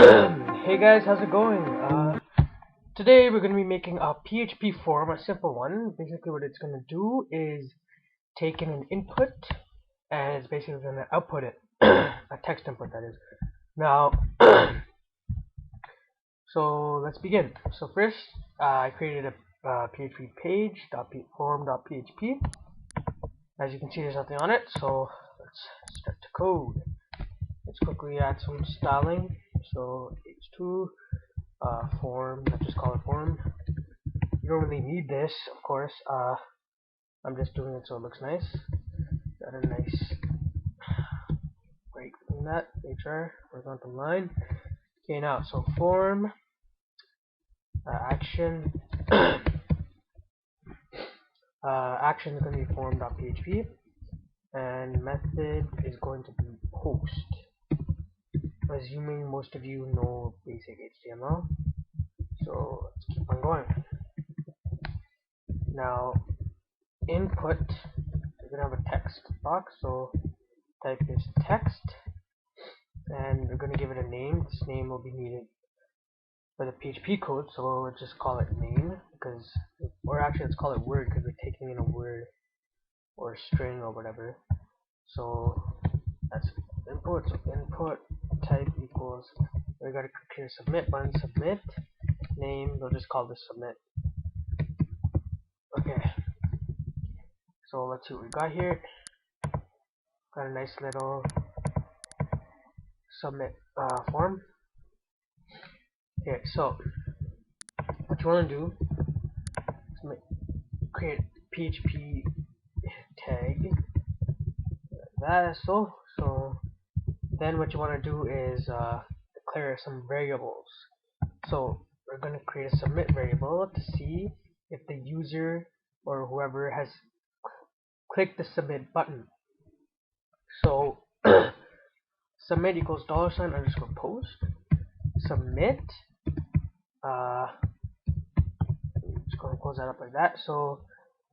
Hey guys, how's it going? Today we're going to be making a PHP form, a simple one. Basically what it's going to do is take in an input and it's basically going to output it. A text input, that is. Now, so let's begin. So first, I created a PHP page, form.php. As you can see, there's nothing on it, so let's start to code. Let's quickly add some styling. So h2 form, let's just call it form. You don't really need this, of course. I'm just doing it so it looks nice. Got a nice break from that. HR, horizontal line. Okay, now, so form, action, action is going to be form.php, and method is going to be post. Assuming most of you know basic HTML, so let's keep on going. Now, input, we're going to have a text box, so type is text, and we're going to give it a name. This name will be needed for the PHP code, so we'll just call it name, because, or actually let's call it word, because we're taking in a word or a string or whatever. So that's input, so input type equals, we got to click here, submit button, submit, name, we'll just call this submit. Okay, so let's see what we got here. Got a nice little submit form. Okay, so what you want to do is create PHP tag that, so then what you want to do is declare some variables. So we're going to create a submit variable to see if the user or whoever has clicked the submit button. So submit equals $_post submit. Just going to close that up like that. So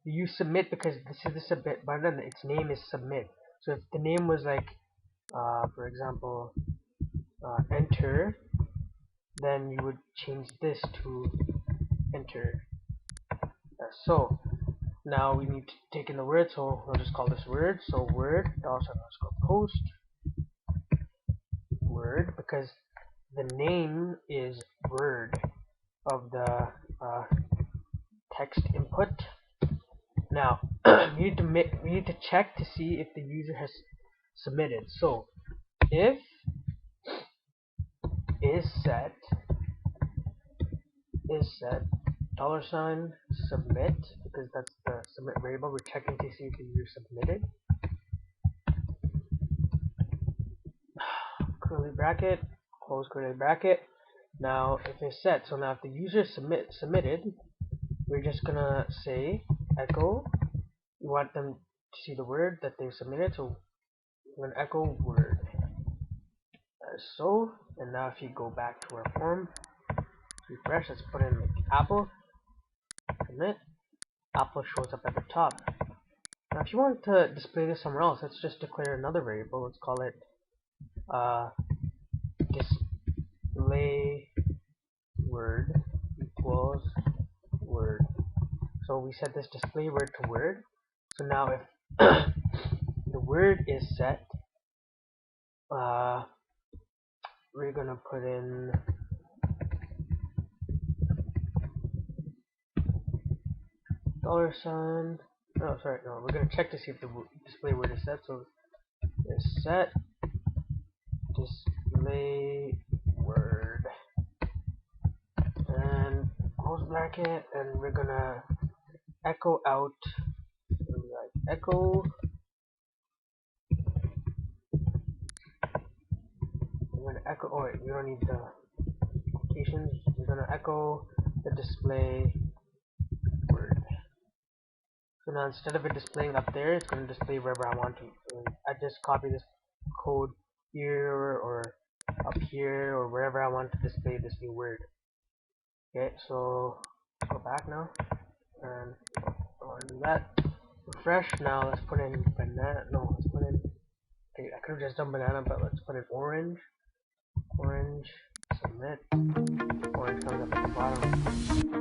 you submit because this is the submit button. Its name is submit. So if the name was like, for example, enter, then you would change this to enter. So now we need to take in the word, so we'll just call this word. So word $_post word, because the name is word of the text input. Now we need to check to see if the user has submitted. So if is set $submit, because that's the submit variable, we're checking to see if the user submitted. Curly bracket, close curly bracket. Now if it's set, so now if the user submitted, we're just gonna say echo. We want them to see the word that they submitted, so we're gonna echo word. As so, and now if you go back to our form, refresh, let's put in like apple, submit, apple shows up at the top. Now if you want to display this somewhere else, let's just declare another variable. Let's call it display word equals word. So we set this display word to word. So now if the word is set, we're gonna put in $. Oh, sorry, no. We're gonna check to see if the display word is set. So it's set display word and close bracket, and we're gonna echo out like echo. We're gonna echo. Oh wait, we don't need the quotations. We're gonna echo the display word. So now instead of it displaying up there, it's gonna display wherever I want to. So I just copy this code here or up here or wherever I want to display this new word. Okay, so let's go back now, and I want to do that. Refresh. Now let's put in banana. No, let's put in. Okay, I could have just done banana, but let's put in orange. Orange. Submit. Orange comes up at the bottom.